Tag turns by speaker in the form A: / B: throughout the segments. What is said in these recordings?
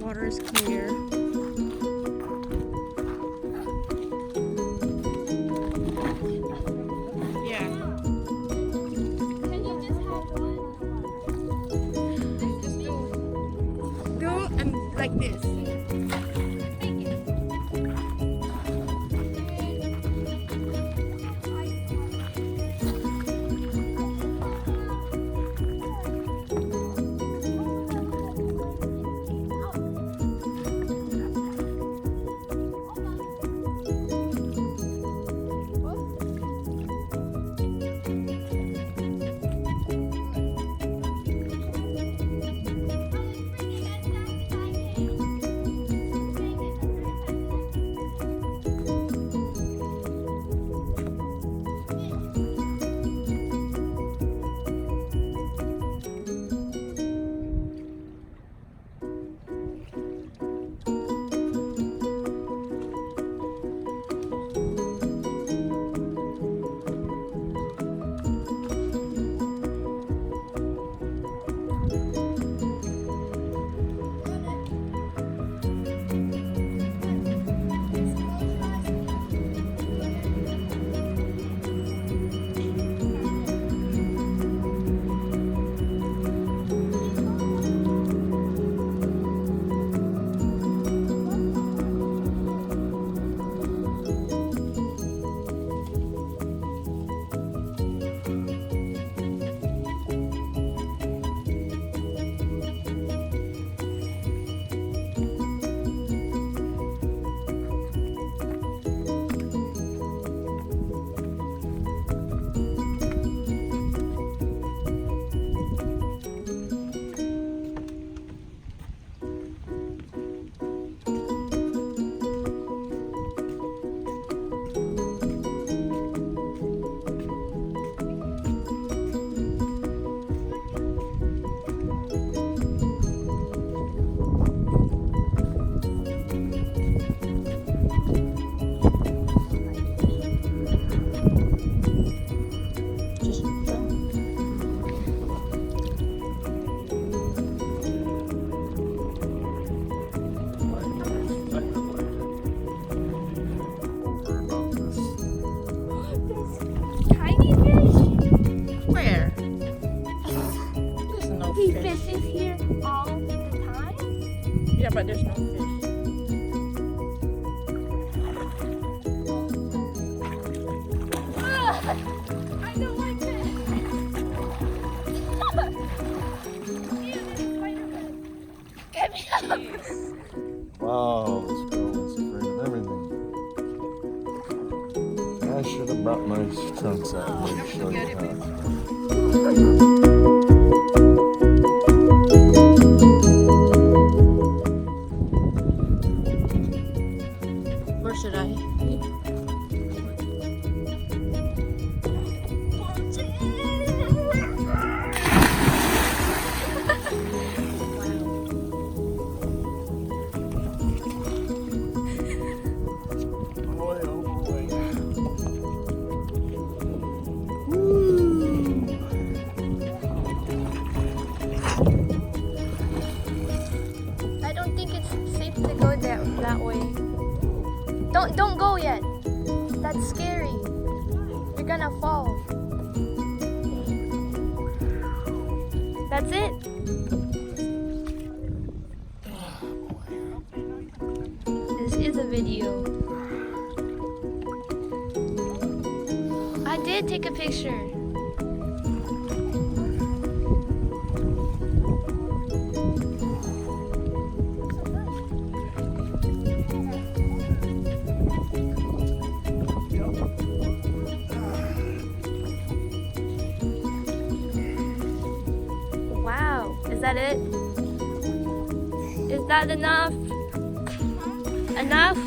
A: Water is clear. Yeah.
B: Can you just have one?
A: Just do and like this.
B: He fishes here all the time?
A: Yeah, but there's no fish.
B: I don't like this. Get me up.
C: Wow, this girl is afraid of everything. I should have brought my trunks out here to show you how.
A: Where should I?
B: I don't think it's safe to go that way. Don't go yet. That's scary. You're gonna fall. That's it. This is a video. I did take a picture. Is that it? Is that enough? Enough?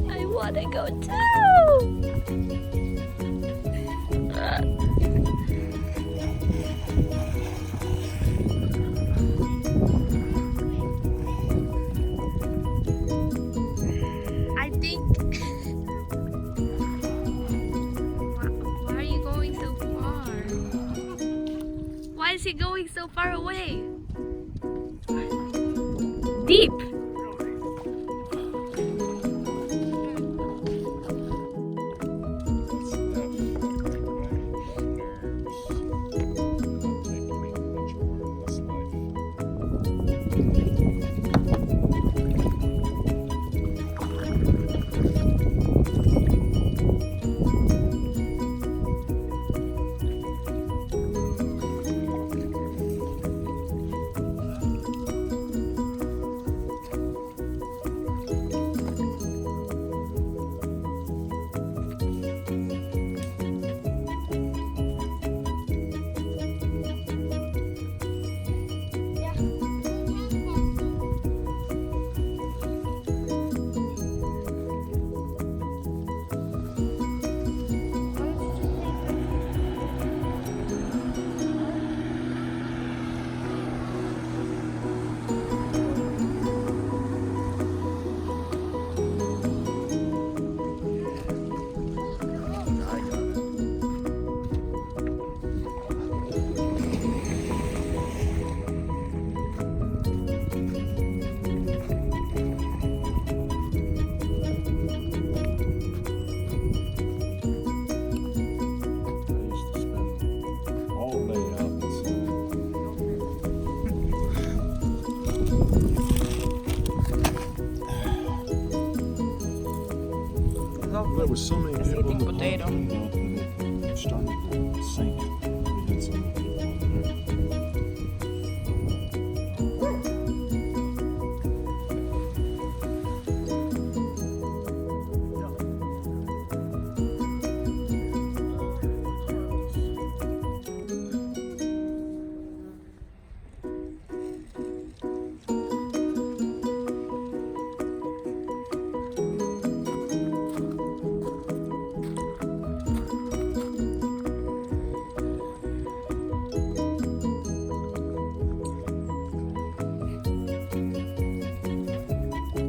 B: I want to go too! I think... Why are you going so far? Why is he going so far away? Deep.
C: There were so many people in the
A: potato.
C: park.